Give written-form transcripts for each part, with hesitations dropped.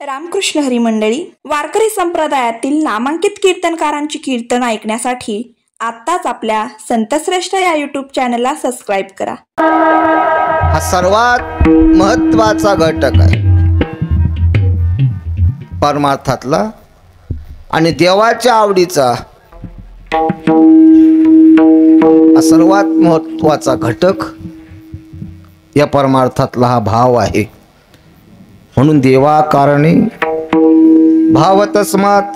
रामकृष्ण हरी मंडळी, वारकरी संप्रदायातील नामांकित कीर्तनकारांची कीर्तन ऐकण्यासाठी आत्ताच आपल्या संतश्रेष्ठ या यूट्यूब चॅनलला सबस्क्राईब करा। हा सर्वात महत्त्वाचा घटक आहे परमार्थातला आणि देवाच्या आवडीचा। हा सर्वात महत्त्वाचा घटक या परमार्थातला हा भाव आहे। म्हणून देवा कारणे भाव तस्मात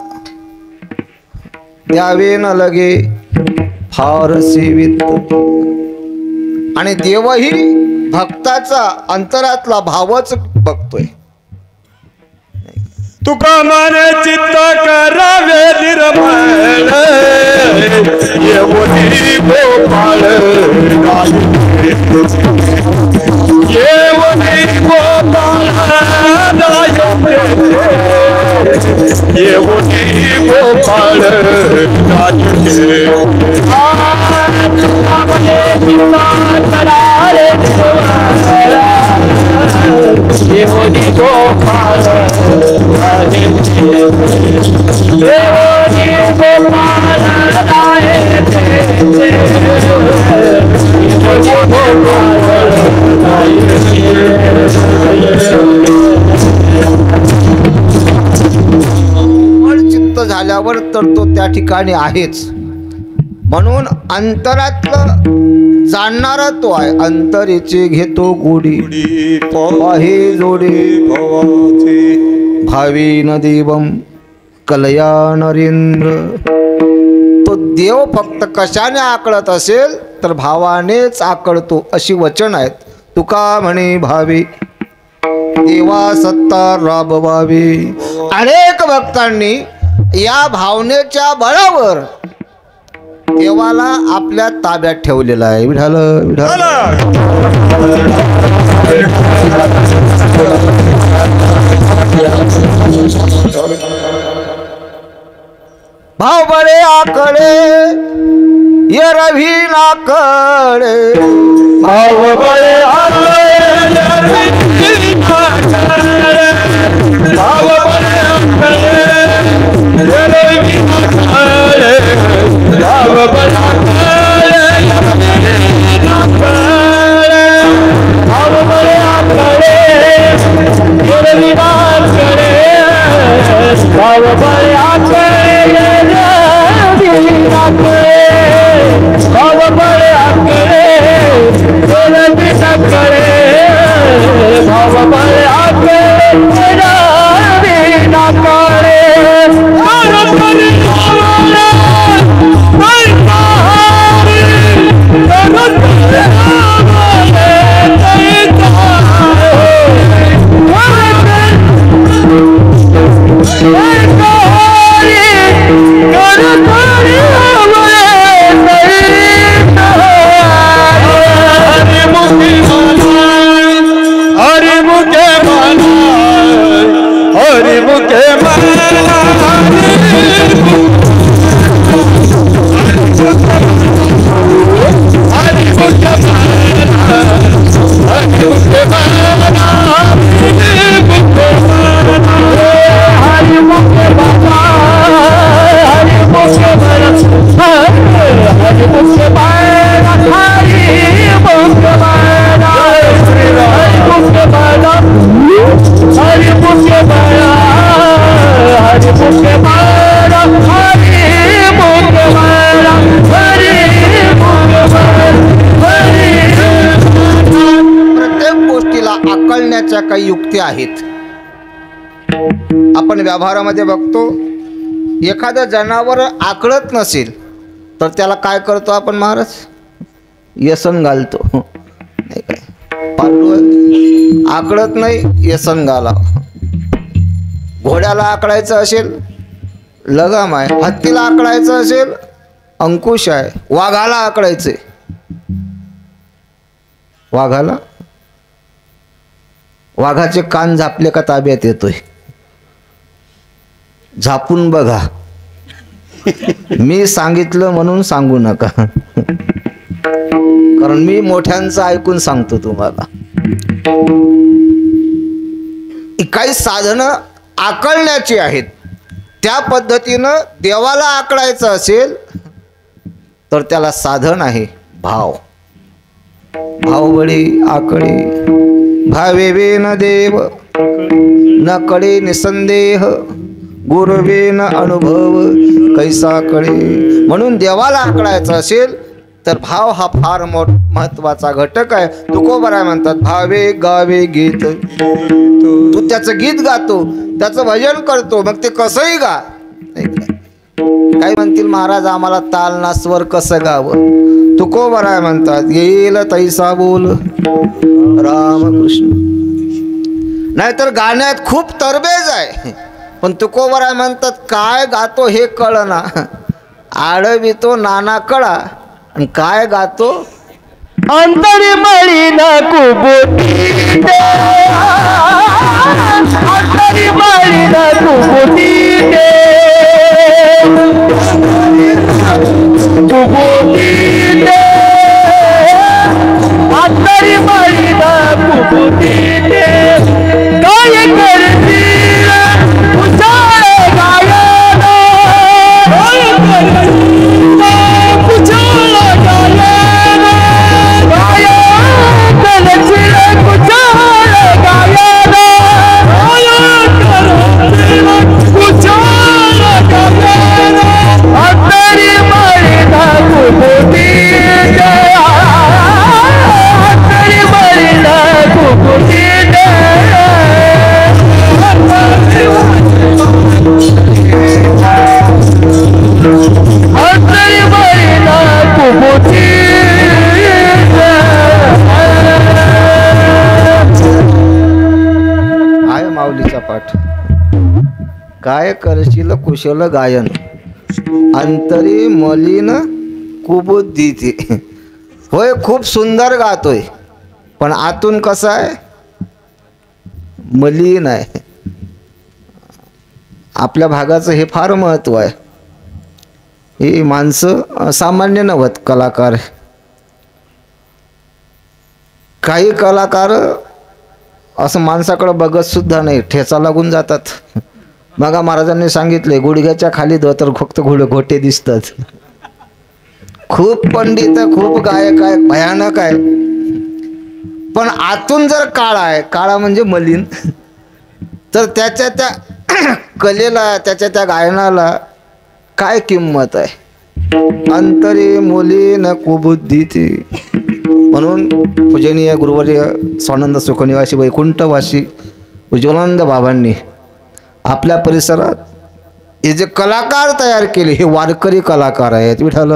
द्यावे न लगे फार सेवित। आणि देवही भक्ताचा अंतरातला भावच बघतोय। तुका माने चित्त करावे निर्मळ येवनी गोपाळ येवनी गोपाळ येवनी गोपाळ येवनी गोपाळ चित्त झाल्यावर तर तो त्या ठिकाणी आहेच। म्हणून अंतरातलं जाणणारा तो आहे। अंतरेचे घेतो गुढी आहे जोडी भावी न देवम कलया नरेंद्र। तो देव फक्त कशाने आकळत असेल तर भावानेच आकळतो अशी वचन आहेत। तुका म्हणे भावी देवा सत्ता राबवावी। अनेक भक्तांनी या भावनेच्या बळावर देवाला आपल्या ताब्यात ठेवलेला आहे। विठाल विठाल भाव बळे आकडे ये रवी नाकडे भाव बळे भाव काही युक्ती आहेत। आपण व्यवहारामध्ये बघतो एखादं जनावर आकळत नसेल तर त्याला काय करतो आपण महाराज? व्यसन घालतो नाही काय? पांडू आकळत नाही व्यसन घाला। घोड्याला आकळायचं असेल लगाम आहे, हत्तीला आकळायचं असेल अंकुश आहे, वाघाला आकळायचे वाघाला वाघाचे कान झापले का ताब्यात येतोय? झापून बघा। मी सांगितलं म्हणून सांगू नका, कारण मी मोठ्यांचं ऐकून सांगतो तुम्हाला। काही साधनं आकळण्याची आहेत. त्या पद्धतीनं देवाला आकळायचं असेल तर त्याला साधन आहे भाव. भावबळी आकळे भावे न देव न कळे निसंदेह गुरुवेन अनुभव कैसा कळे. म्हणून देवाला आकळायचं असेल तर भाव हा फार महत्वाचा घटक आहे. तुकोबराय म्हणतात भावे गावे गीत. तू त्याचं गीत गातो, त्याचं भजन करतो, मग ते कसंही गा. काय म्हणतील महाराज आम्हाला ताल ना स्वर कसं गावं. तुकोबराय म्हणतात येईल तैसा बोल रामकृष्ण. नाहीतर गाण्यात खूप तरबेज आहे, पण तुकोबराय म्हणतात काय गातो हे कळना. आडवितो नाना कळा आणि काय गातो अंतरी मळी न कुबुटी दे, अंतरी मळी न कुबुटी दे, कुबुटी दे, अंतरी मळी न कुबुटी दे. काय करतील उजाळे गायन, काय करतील उजाळे गायन, गायन करतील उजाळे गायन, गायन करतील उजाळे गायन. अंतरी मळी न कुबुटी दे, अंतरी मळी न कुबुटी दे. अंतरी मळी न कुबुटी आहे माऊलीचा पाठ. काय करशील कुशल गायन अंतरी मलिन कुबुद्धीती. होय खूप सुंदर गातोय, पण आतून कसं आहे मलिन आहे. आपल्या भागाचं हे फार महत्त्व आहे. ही माणसं सामान्य नव्हत कलाकार. काही कलाकार असं माणसाकडे बघत सुद्धा नाही, ठेचा लागून जातात. मग महाराजांनी सांगितले गुडघ्याच्या खाली धोतर फक्त घोटे दिसतात. खूप पंडित खूप गायक आहे, भयानक आहे, पण आतून जर काळा आहे, काळा म्हणजे मलिन, तर त्याच्या त्या कलेला त्याच्या त्या गायनाला काय किंमत आहे. अंतरी मलिन कुबुद्धीती. म्हणून पूजनीय गुरुवर्य स्वानंद सुखनिवासी वैकुंठवासी उज्ज्वलानंद बाबांनी आपल्या परिसरात हे जे कलाकार तयार केले हे वारकरी कलाकार आहेत. विठ्ठल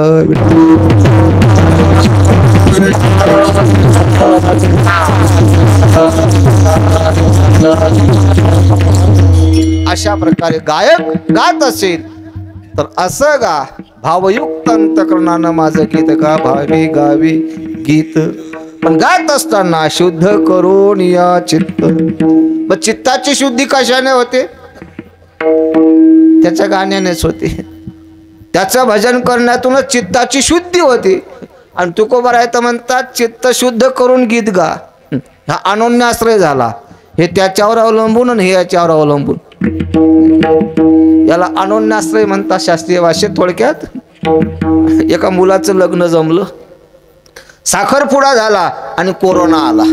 अशा प्रकारे गायक गात असेल तर असं गा भावयुक्त अंतकरणानं माझं गीत गा. भावी गावी गीत. पण गात असताना शुद्ध करून या चित्त. मग चित्ताची शुद्धी कशाने होते? त्याच्या गाण्यानेच होते. त्याचं भजन करण्यातूनच चित्ताची शुद्धी होते. आणि तुकोबराय तर म्हणतात चित्त शुद्ध करून गीत गा. हा अनन्याश्रय झाला. हे त्याच्यावर अवलंबून आणि हे याच्यावर अवलंबून. याला अनन्याश्रय म्हणतात शास्त्रीय भाषेत. थोडक्यात एका मुलाचं लग्न जमलं, साखरपुडा झाला आणि कोरोना आला.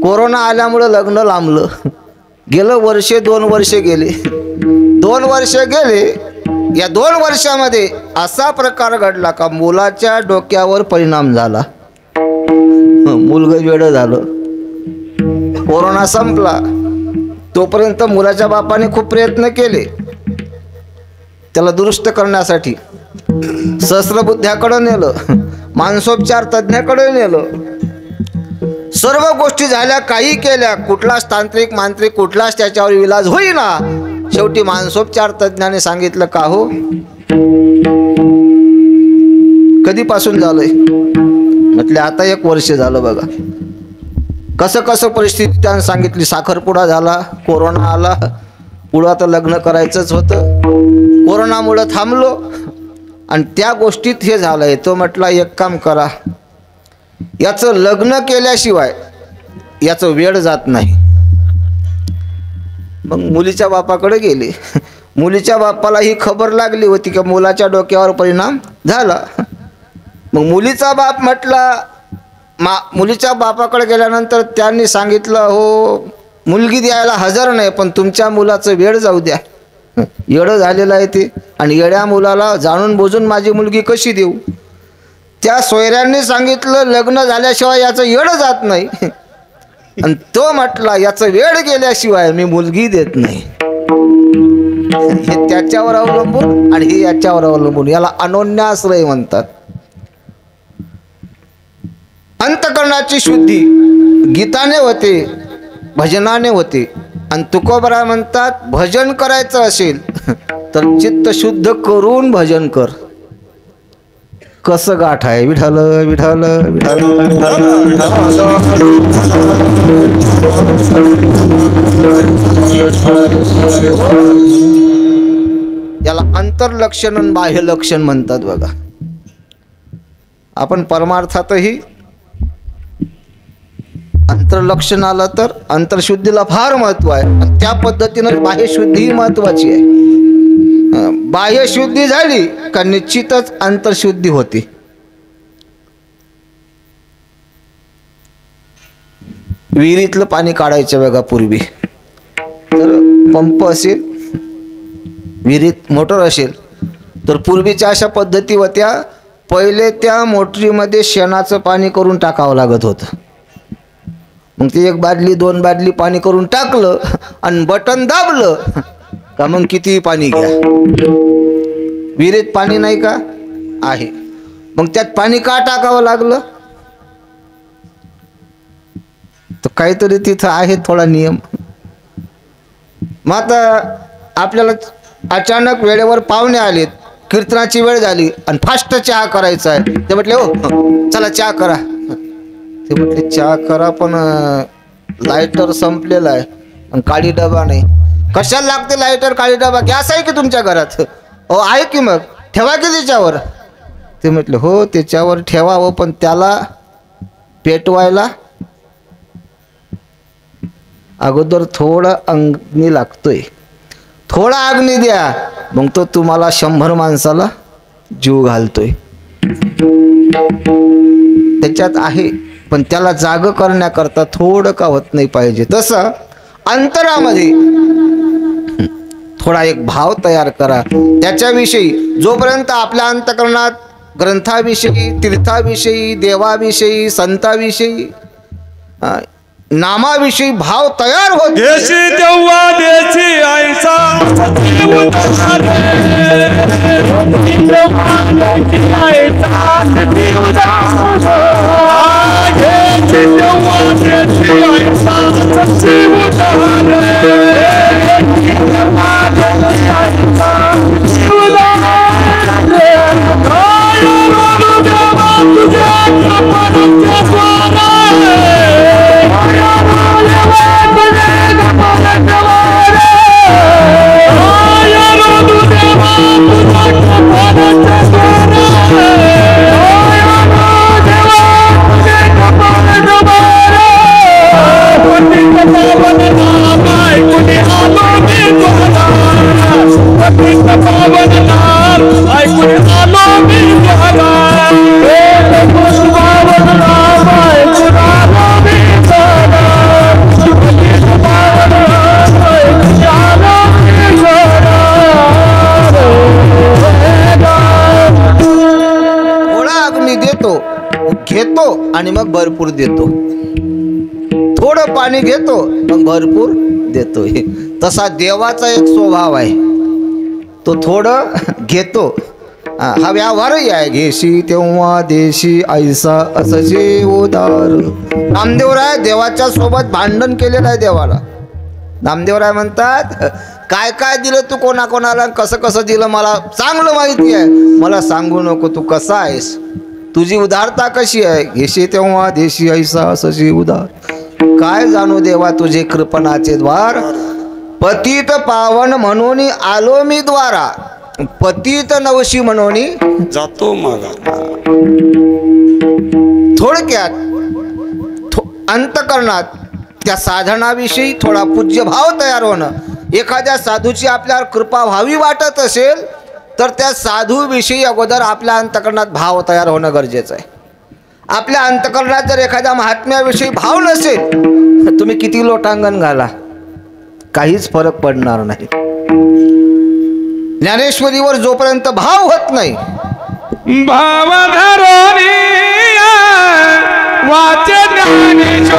कोरोना आल्यामुळं लग्न लांबलं. गेलं वर्षे 2 वर्षे गेले. 2 वर्ष गेले. या 2 वर्षामध्ये असा प्रकार घडला का मुलाच्या डोक्यावर परिणाम झाला. मुलगं वेडं झालं. कोरोना संपला तोपर्यंत मुलाच्या बापाने खूप प्रयत्न केले त्याला दुरुस्त करण्यासाठी. सहस्त्रबुद्ध्याकडे नेलं, मानसोपचार तज्ज्ञाकडे नेलं, सर्व गोष्टी झाल्या, काही केल्या, कुठलाच तांत्रिक मांत्रिक कुठलाच त्याच्यावर इलाज होईना. शेवटी मानसोपचार तज्ज्ञाने सांगितलं का हो कधीपासून झालंय? म्हटले आता 1 वर्ष झालं बघा. कसं कसं परिस्थिती त्यानं सांगितली. साखरपुडा झाला, कोरोना आला, पुढं आता लग्न करायचंच होतं, कोरोनामुळं थांबलो आणि त्या गोष्टीत हे झालंय. तो म्हटला एक काम करा, याचं लग्न केल्याशिवाय याचं वेळ जात नाही. मग मुलीच्या बापाकडे गेले. मुलीच्या बापाला ही खबर लागली होती की मुलाच्या डोक्यावर परिणाम झाला. मग मुलीचा बाप म्हटला, मुलीच्या बापाकडे गेल्यानंतर त्यांनी सांगितलं, हो मुलगी द्यायला हजर नाही, पण तुमच्या मुलाचं वेळ जाऊ द्या. येडं झालेलं आहे ते, आणि येड्या मुलाला जाणून बुजून माझी मुलगी कशी देऊ. त्या सोयऱ्यांनी सांगितलं, लग्न झाल्याशिवाय याचं येडं जात नाही. आणि तो म्हटला, याचं वेळ गेल्याशिवाय मी मुलगी देत नाही. हे त्याच्यावर अवलंबून आणि हे याच्यावर अवलंबून, याला अनोन्याश्रय म्हणतात. अंतकरणाची शुद्धी गीताने होते, भजनाने होते. आणि तुकोबरा म्हणतात, भजन करायचं असेल तर चित्त शुद्ध करून भजन कर. कसं गाठ आहे, विठ्ठल विठ्ठल विठ्ठल. याला अंतर्लक्षण आणि बाह्य लक्षण म्हणतात बघा. आपण परमार्थातही अंतर्लक्षण आलं तर अंतर्शुद्धीला फार महत्व आहे, आणि त्या पद्धतीनं बाह्यशुद्धी महत्वाची आहे. बाह्यशुद्धी झाली का निश्चितच अंतर्शुद्धी होते. विहिरीतलं पाणी काढायचं बघा, पूर्वी तर पंप असेल, विहिरीत मोटर असेल, तर पूर्वीच्या अशा पद्धती होत्या. पहिले त्या मोटरीमध्ये शेणाचं पाणी करून टाकावं लागत होतं. मग ते 1 बादली 2 बादली पाणी करून टाकलं आणि बटन दाबलं का मग किती पाणी घ्या. विहिरीत पाणी नाही का, आहे. मग त्यात पाणी का टाकावं लागलं, तर काहीतरी तिथं आहे थोडा नियम. मग आता आपल्याला अचानक वेळेवर पाहुणे आलेत, कीर्तनाची वेळ झाली आणि फास्ट चहा करायचा आहे. ते म्हटले, हो चला चहा करा. ते म्हटले चहा करा, पण लायटर संपलेला आहे आणि काळी डबा नाही. कशाला लागते लायटर, काळी डबा, गॅस आहे की तुमच्या घरात? हो आहे की, मग ठेवा की त्याच्यावर. ते म्हटले, हो त्याच्यावर ठेवावं, पण त्याला पेटवायला अगोदर थोडा अग्नी लागतोय. थोडा अग्नी द्या, मग तो तुम्हाला 100 माणसाला जीव घालतोय. त्याच्यात आहे, पण त्याला जाग करण्याकरता थोडं का होत नाही पाहिजे. तसं अंतरामध्ये थोडा एक भाव तयार करा त्याच्याविषयी. जोपर्यंत आपल्या अंतकरणात ग्रंथाविषयी, तीर्थाविषयी, देवाविषयी, संताविषयी, नामाविषयी भाव तयार होत, देशी तेव्हा देशी आयसा घेतो आणि मग भरपूर देतो. थोडं पाणी घेतो मग भरपूर देतो. तसा देवाचा एक स्वभाव आहे, तो थोडं घेतो. हा व्यवहारही आहे. घेशी तेव्हा देशी ऐसा असजे उदार. नामदेवराय देवाच्या सोबत भांडण केलेलं आहे देवाला. नामदेवराय म्हणतात, काय काय दिलं तू कोणाकोणाला, कसं कसं दिलं मला चांगलं माहिती आहे, मला सांगू नको तू कसा आहेस, तुझी उदारता कशी आहे. घेशी तेव्हा देशी ऐसा असजी उदार. काय जाणू देवा तुझे कृपणाचे द्वार. पतित पावन म्हणून आलो मी द्वारा, पतित नवशी म्हणून जातो मागा. थोडक्यात अंतकरणात त्या साधनाविषयी थोडा पूज्य भाव तयार होणं. एखाद्या साधूची आपल्यावर कृपा व्हावी वाटत असेल तर त्या साधूविषयी अगोदर आपल्या अंतकरणात भाव तयार होणं गरजेचं आहे. आपल्या अंतकरणात जर एखाद्या महात्म्याविषयी भाव नसेल तर तुम्ही किती लोटांगण घाला, काहीच फरक पडणार नाही. ज्ञानेश्वरीवर जोपर्यंत भाव होत नाही, भाव धरोनी वाचे ज्ञानेश्वरी,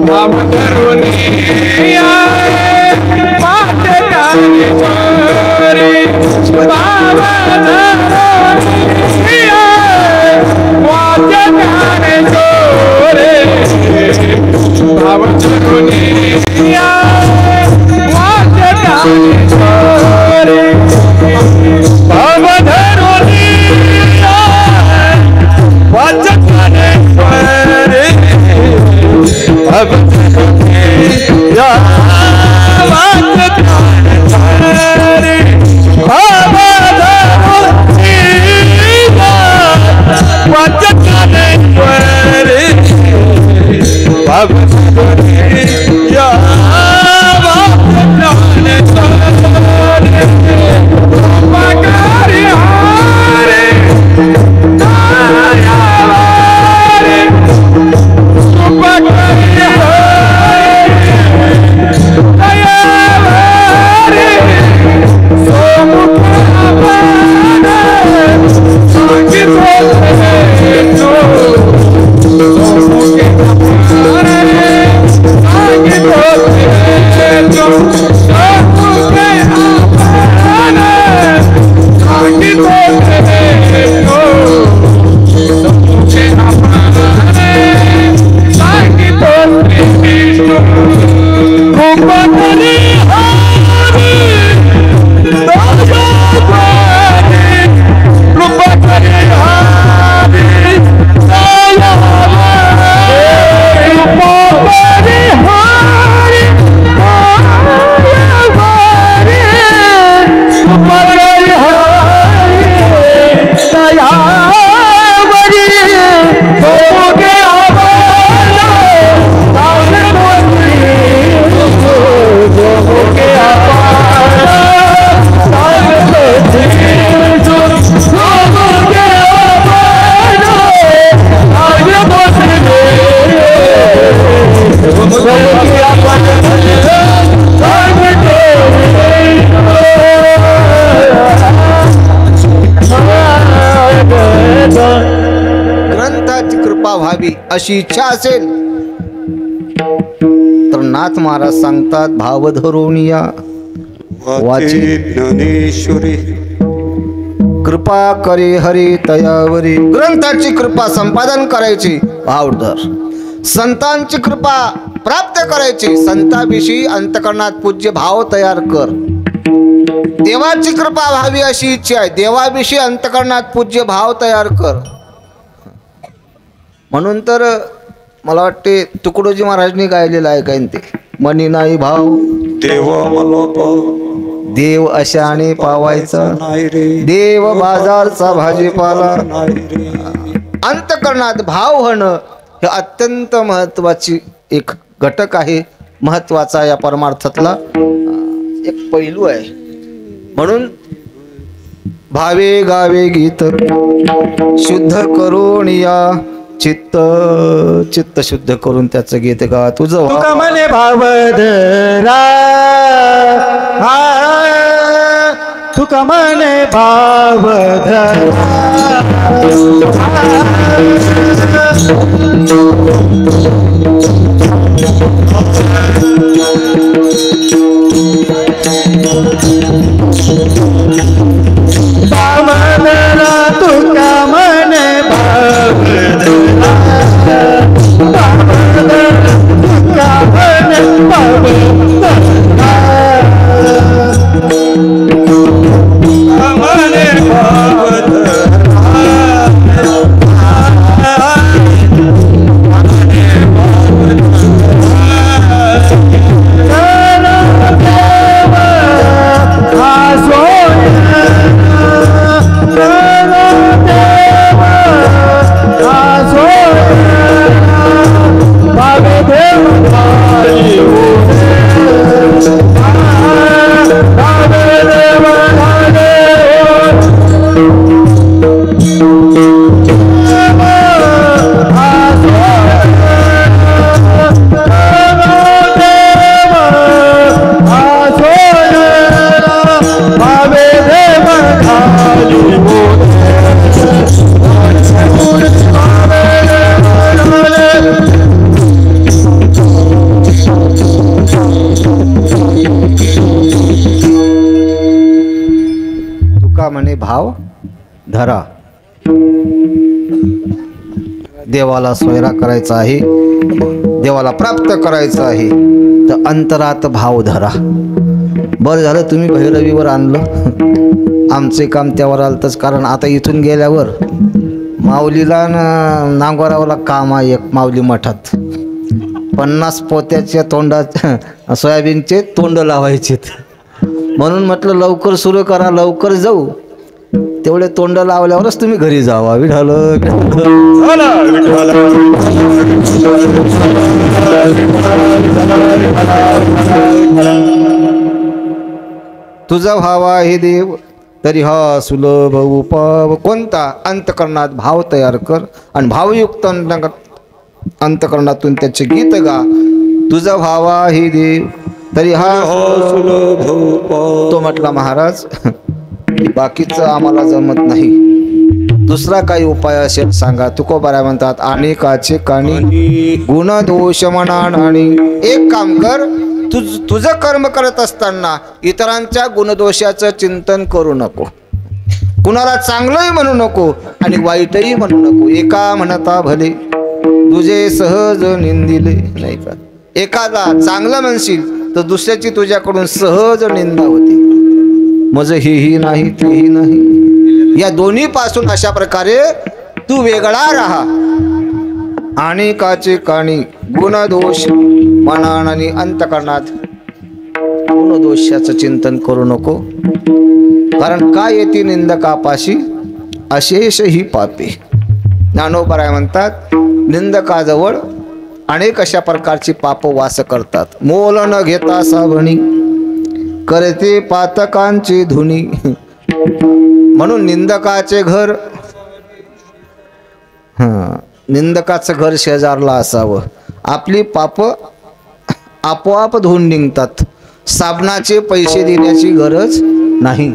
भाव धरोनी वाचे ज्ञानेश्वरी, भाव धरोनी वाचे ज्ञानेश्वरी, भाव धरोनी वाचे ज्ञानेश्वरी, भाव धरोनी वाचे ज्ञानेश्वरी, भाव धरोनी वाचे ज्ञानेश्वरी, भाव धरोनी वाचे ज्ञानेश्वरी, भाव धरोनी ग्रंथाची कृपा व्हावी अशी इच्छा असेल तर नाथ महाराज सांगतात, भाव धरून या वाची ज्ञानेश्वरी, कृपा करे हरी तयावरी. ग्रंथाची कृपा संपादन करायची, भाव धर. संतांची कृपा प्राप्त करायची, संतांविषयी अंतकरणात पूज्य भाव तयार कर. देवाची कृपा व्हावी अशी इच्छा आहे, देवाविषयी अंतकरणात पूज्य भाव तयार कर. म्हणून तर मला वाटते तुकडोजी महाराजांनी गायलेलं आहे काय ते, मनी नाही भाव देवा मला पाव, देव अशाने पावायचा नाही रे, देव बाजारचा भाजीपाला. नाही रे. अंतकरणात भाव होणं हे अत्यंत महत्वाची एक घटक आहे, महत्वाचा या परमार्थातला एक पैलू आहे. म्हणून भावे गावे गीत शुद्ध करून या, चित्त चित्त शुद्ध करून त्याचं गीत गा. तुझं तुका मने भाव धरा, तुका मने भाव धरा, तुका मने भाव धरा, तुका मने भाव धरा, मने भाव धरा, म्हणे भाव धरा. देवाला सोयरा करायचा आहे, देवाला प्राप्त करायचं आहे, तर अंतरात भाव धरा. बरं झालं तुम्ही भैरवीवर आणलं, आमचे काम त्यावर आलतंच. कारण आता इथून गेल्यावर माऊलीला नांगोरावला काम आहे एक माऊली मठात. 50 पोत्याच्या तोंडात सोयाबीनचे तोंड लावायचेत. म्हणून म्हटलं लवकर सुरू करा, लवकर जाऊ. तेवढे तोंड लावल्यावरच तुम्ही घरी जावा. विठाल तुझा भावा हे देव तरी हा सुलभ उपाव. कोणता? अंतकरणात भाव तयार कर आणि भावयुक्त अंतकरणातून त्याचे गीत गा. तुझा भावा हे देव तरी हा सुलभ उपाव. तो म्हटला महाराज बाकीचं आम्हाला जमत नाही, दुसरा काही उपाय असेल सांगा. तुकोबाराय म्हणतात अनेकाचे काणी गुण दोष म्हणा. आणि एक काम कर, तुझं कर्म करत असताना इतरांच्या गुणदोषाचं चिंतन करू नको, कुणाला चांगलंही म्हणू नको आणि वाईटही म्हणू नको. एका म्हणता भले तुझे सहज निंदिले. नाही का, एखादा चांगलं म्हणशील तर दुसऱ्याची तुझ्याकडून सहज निंदा होती. मज हेही नाही तेही नाही, या दोन्ही पासून अशा प्रकारे तू वेगळा राहा. आणि काचे काणी गुणदोष मनान आणि अंतकरणात गुणदोषाचं चिंतन करू नको. कारण काय येते निंदकापाशी अशेष ही पापे. ज्ञानोबराय म्हणतात निंदकाजवळ अनेक अशा प्रकारची पाप वास करतात. मोल न घेता साबणी करते पातकांची धुनी. म्हणून निंदकाचे घर, निंदकाचं घर शेजारला असावं. आपली पाप आपोआप धुवून निघतात, साबणाचे पैसे देण्याची गरज नाही.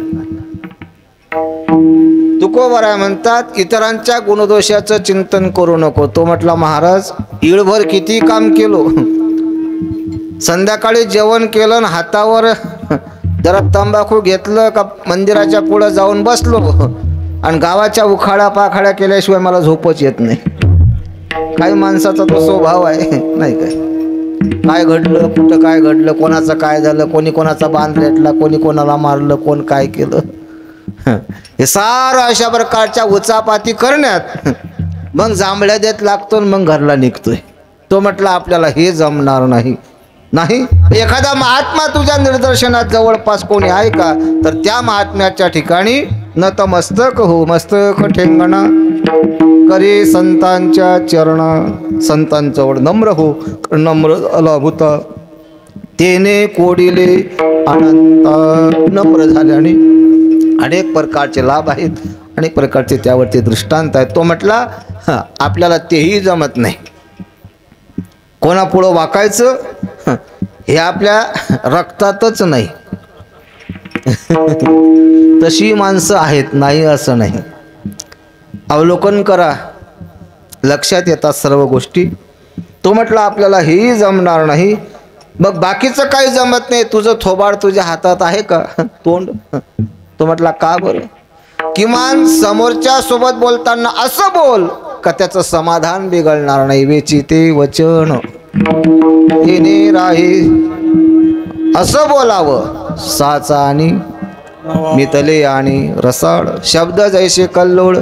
तुकोबाराय म्हणतात इतरांच्या गुणदोषाचं चिंतन करू नको. तो म्हटला महाराज इळभर किती काम केलो, संध्याकाळी जेवण केलं आणि हातावर जरा तंबाखू घेतलं का मंदिराच्या पुढं जाऊन बसलो आणि गावाच्या उखाडा पाखाड्या केल्याशिवाय मला झोपच येत नाही. काही माणसाचा तो स्वभाव आहे. नाही काय घडलं, कुठं काय घडलं, कोणाचं काय झालं, कोणी कोणाचा बांध रेटला, कोणी कोणाला मारलं, कोण काय केलं, हे सारं अशा प्रकारच्या उचापाती करण्यात मग जांभळ्या देत लागतो मग घरला निघतोय. तो म्हटला आपल्याला हे जमणार नाही. नाही एखादा महात्मा तुझ्या निदर्शनात जवळपास कोणी आहे का, तर त्या महात्म्याच्या ठिकाणी नतमस्तक हो, मस्तक ठेंगणा करे संतांच्या चरण. संतांजवळ नम्र हो, नम्र अलाभूता तेने कोडिले अनंत. नम्र झाल्याने अनेक प्रकारचे लाभ आहेत, अनेक प्रकारचे त्यावरती दृष्टांत आहेत. तो म्हटला आपल्याला तेही जमत नाही. कोणापुढं वाकायचं हे आपल्या रक्तातच नाही. तशी माणसं आहेत, नाही असं नाही. अवलोकन करा, लक्षात येतात सर्व गोष्टी. तो म्हटला आपल्याला हेही जमणार नाही. मग बाकीचं काही जमत नाही, तुझं थोबाड तुझ्या हातात आहे का, तोंड. तो म्हटला का बरं. किमान समोरच्या सोबत बोलताना असं बोल का त्याचं समाधान बिघडणार नाही. वेचिते वचन येणे राहे असं बोलावं. साचा आणि मितले आणि रसाळ शब्द जैसे कल्लोळ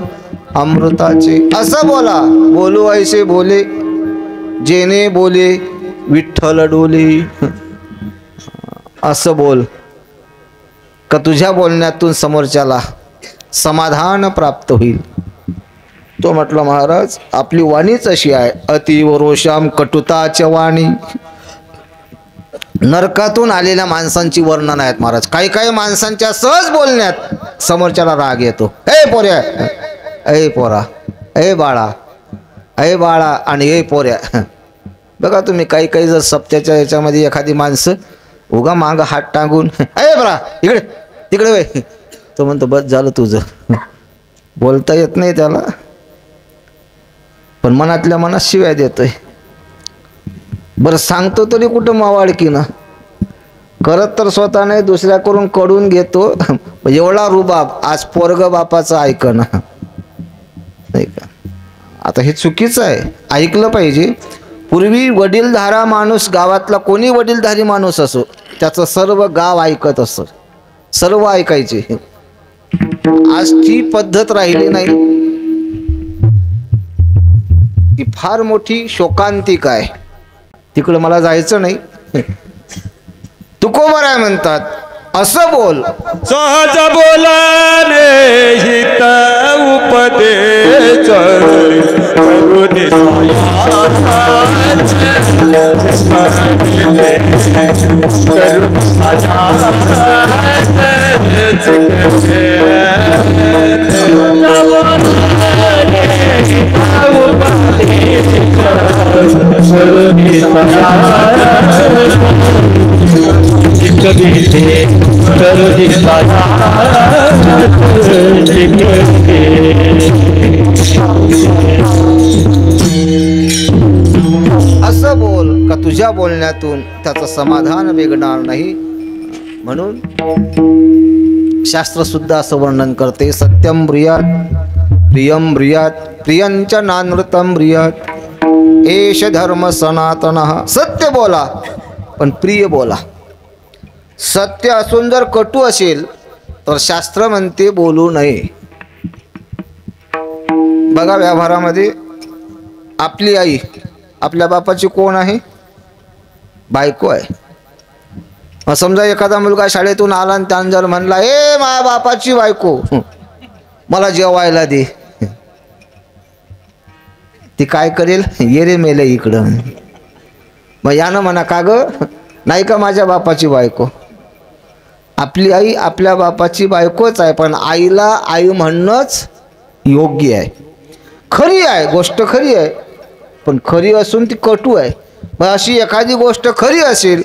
अमृताचे. असं बोला, बोलू ऐसे बोले जेने बोले विठ्ठल डोले. असं बोल का तुझ्या बोलण्यातून समोरच्याला समाधान प्राप्त होईल. तो म्हटलं महाराज आपली वाणीच अशी आहे. अतिव रोषाम कटुताच्या वाणी. नरकातून आलेल्या माणसांची वर्णन आहेत महाराज. काही काही माणसांच्या सहज बोलण्यात समोरच्याला राग येतो. ए पोऱ्या, ए पोरा, ए बाळा, ए बाळा आणि ए पोऱ्या. बघा तुम्ही काही काही जर सप्त्याच्या याच्यामध्ये एखादी माणसं उगा मागं हात टांगून ए बरा इकडे तिकडे वे, तो म्हणतो बस झालं तुझं. बोलता येत नाही त्याला, पण मनातल्या मनात शिव्या देतोय. बरं सांगतो तरी कुठं मावाळकी ना, करत तर स्वतः नाही दुसऱ्याकडून कडून घेतो. एवढा रुबाब आज पोरग बापाचं ऐकणं नाही का. आता हे चुकीचं आहे, ऐकलं पाहिजे. पूर्वी वडीलधारा माणूस, गावातला कोणी वडीलधारी माणूस असो, त्याचं सर्व गाव ऐकत असत, सर्व ऐकायचे. आज ती पद्धत राहिली नाही. ती फार मोठी शोकांतिक आहे. तिकडं मला जायचं नाही. तुकोबराय म्हणतात, असं बोल सहज बोलाने हित उपदेश करुणी असं बोल का तुझ्या बोलण्यातून त्याचं समाधान वेगणार नाही. म्हणून शास्त्र सुद्धा असं वर्णन करते, सत्यम ब्रियात प्रियम ब्रियात प्रियंच नानृतम ब्रियात एष धर्म सनातनः. सत्य बोला पण प्रिय बोला. सत्य असून जर कटू असेल तर शास्त्र म्हणते बोलू नये. बघा व्यवहारामध्ये आपली आई आपल्या बापाची कोण आहे? बायको आहे. मग समजा एखादा मुलगा शाळेतून आला आणि त्यानं जर म्हणला, ए माझ्या बापाची बायको मला जेवायला दे, ती काय करेल? ये रे मेले इकडं. मग यानं म्हणा, का ग नाही का माझ्या बापाची बायको? आपली आई आपल्या बापाची बायकोच आहे, पण आईला आई म्हणणंच योग्य आहे. खरी आहे गोष्ट, खरी आहे, पण खरी असून ती कटू आहे. मग अशी एखादी गोष्ट खरी असेल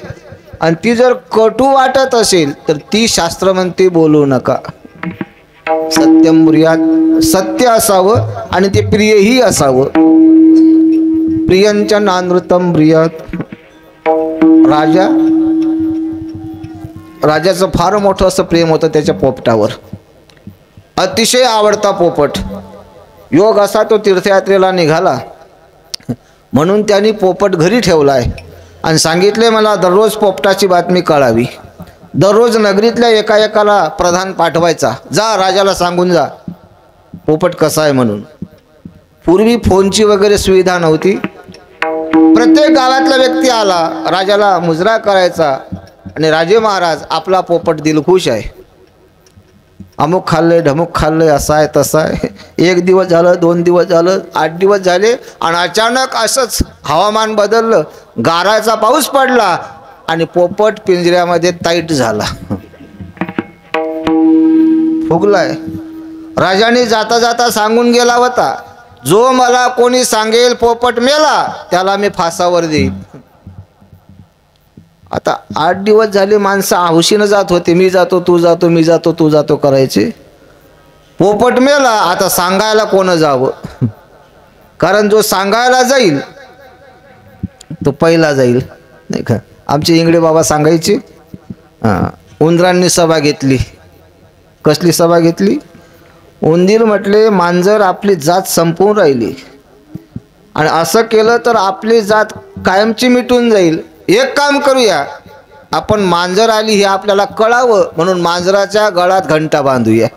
आणि ती जर कटू वाटत असेल तर ती शास्त्र म्हणते बोलू नका. सत्यम ब्रियात, सत्य असावं आणि ते प्रियही असावं. प्रियंच नानृतम ब्रियात. राजाचं फार मोठं असं प्रेम होतं त्याच्या पोपटावर, अतिशय आवडता पोपट. योग असा तो तीर्थयात्रेला निघाला म्हणून त्यांनी पोपट घरी ठेवलाय आणि सांगितले, मला दररोज पोपटाची बातमी कळावी. दररोज नगरीतल्या एकाला प्रधान पाठवायचा, जा राजाला सांगून जा पोपट कसा आहे म्हणून. पूर्वी फोनची वगैरे सुविधा नव्हती. प्रत्येक गावातला व्यक्ती आला, राजाला मुजरा करायचा आणि राजे महाराज आपला पोपट दिलखुश आहे, अमुक खाल्लंय ढमुक खाल्लंय, असा आहे तसा आहे. 1 दिवस झालं, 2 दिवस झालं, 8 दिवस झाले आणि अचानक असंच हवामान बदललं, गाराचा पाऊस पडला आणि पोपट पिंजऱ्यामध्ये टाईट झाला, फुगलाय. राजाने जाता जाता सांगून गेला होता, जो मला कोणी सांगेल पोपट मेला त्याला मी फासावर देईन. आता 8 दिवस झाले माणसं हौशीनं जात होते, मी जातो तू जातो, मी जातो तू जातो करायचे. पोपट मेला, आता सांगायला कोण जावं? कारण जो सांगायला जाईल तो पहिला जाईल, नाही का. आमचे इंगडे बाबा सांगायचे, उंदरांनी सभा घेतली. कसली सभा घेतली? उंदीर म्हटले, मांजर आपली जात संपवून राहिली आणि असं केलं तर आपली जात कायमची मिटून जाईल. एक काम करूया, आपण मांजर आली हे आपल्याला कळावं म्हणून मांजराच्या गळ्यात घंटा बांधूया.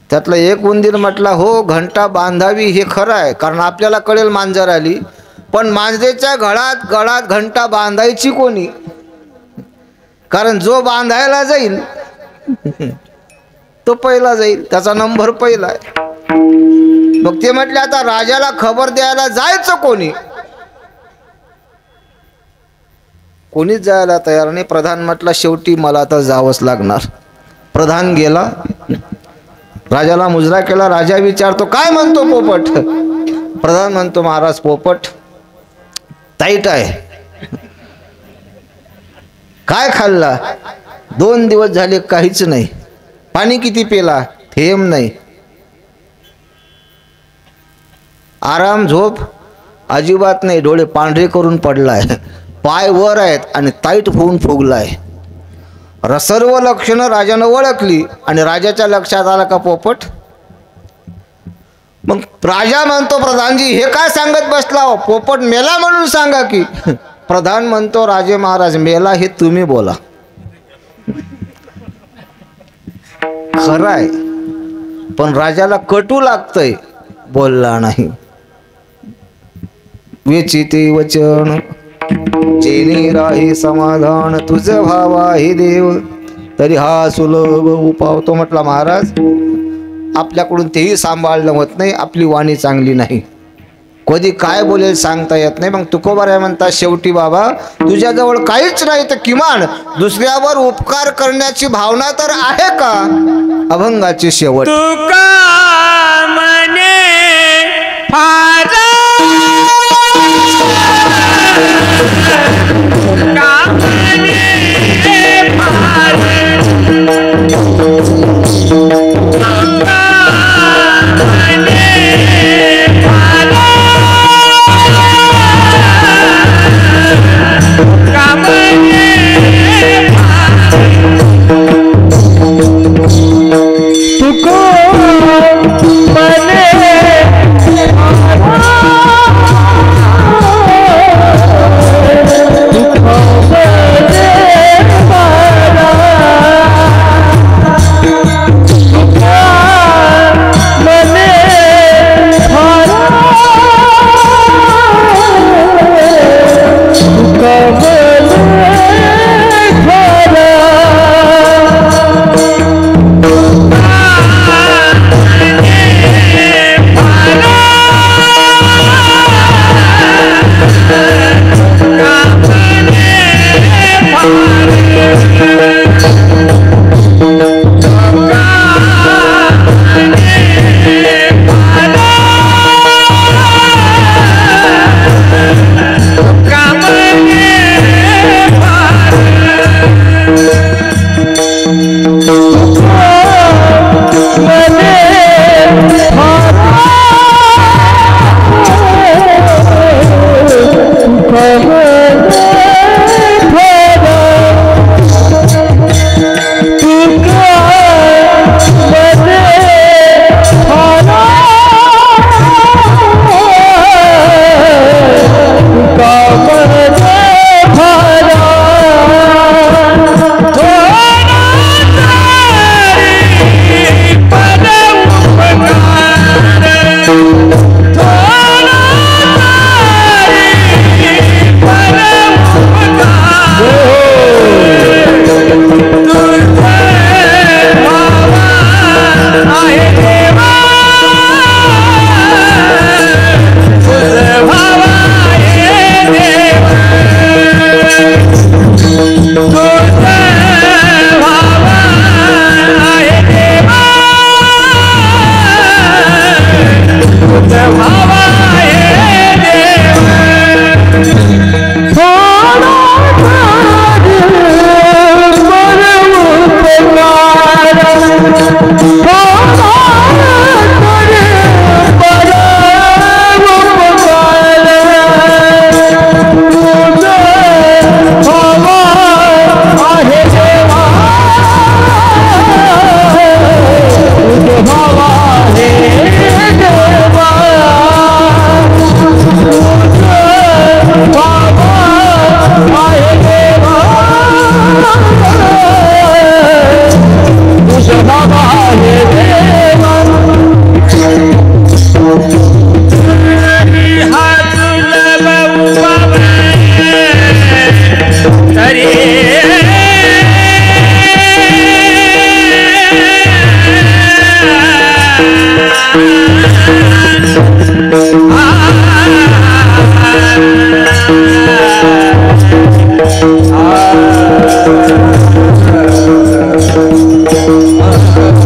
त्यातला एक उंदीर म्हटला, हो घंटा बांधावी हे खरं आहे, कारण आपल्याला कळेल मांजर आली, पण मांजरेच्या गळ्यात घंटा बांधायची कोणी? कारण जो बांधायला जाईल तो पहिला जाईल, त्याचा नंबर पहिला आहे. मग ते म्हटले, आता राजाला खबर द्यायला जायचं कोणी? कोणीच जायला तयार नाही. प्रधान म्हटला, शेवटी मला आता जावंच लागणार. प्रधान गेला, राजाला मुजरा केला. राजा विचारतो, काय म्हणतो पोपट? प्रधान म्हणतो, महाराज पोपट टाईट आहे. काय खाल्ला? 2 दिवस झाले काहीच नाही. पाणी किती पिला? थेंब नाही. आराम झोप अजिबात नाही. डोळे पांढरे करून पडलाय, पाय वर आहेत आणि टाईट होऊन फुगलाय. सर्व लक्षणं राजानं ओळखली आणि राजाच्या लक्षात आलं का पोपट. मग राजा म्हणतो प्रधानजी हे काय सांगत बसला हो, पोपट मेला म्हणून सांगा की. प्रधान म्हणतो राजे महाराज मेला हे तुम्ही बोला. खरं आहे पण राजाला कटू लागतंय, बोलला नाही. विचिती वचन जेने राही समाधान, तुझ भावा हे देव तरी हा सुलभ उपाव. तो म्हटला महाराज आपल्याकडून तेही सांभाळणं होत नाही, आपली वाणी चांगली नाही, कधी काय बोलेल सांगता येत नाही. मग तुकोबाराय म्हणतात शेवटी बाबा तुझ्याजवळ काहीच नाही तर किमान दुसऱ्यावर उपकार करण्याची भावना तर आहे का. अभंगाची शेवट. तुका मने फार Ah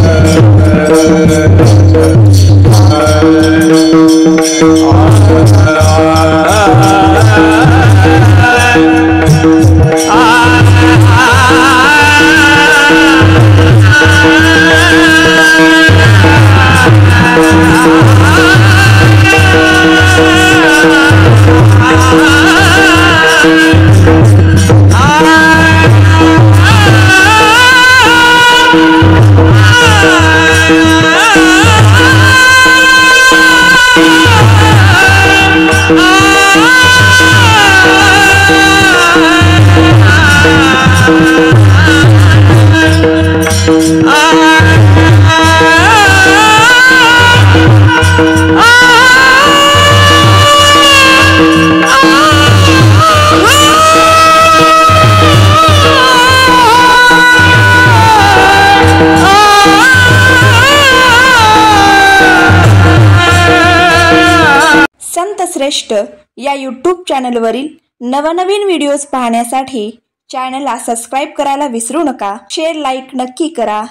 संत श्रेष्ठ या यूट्यूब चॅनलवरील नवनवीन व्हिडिओज पाहण्यासाठी चॅनलला सबस्क्राईब करायला विसरू नका. शेअर लाईक नक्की करा.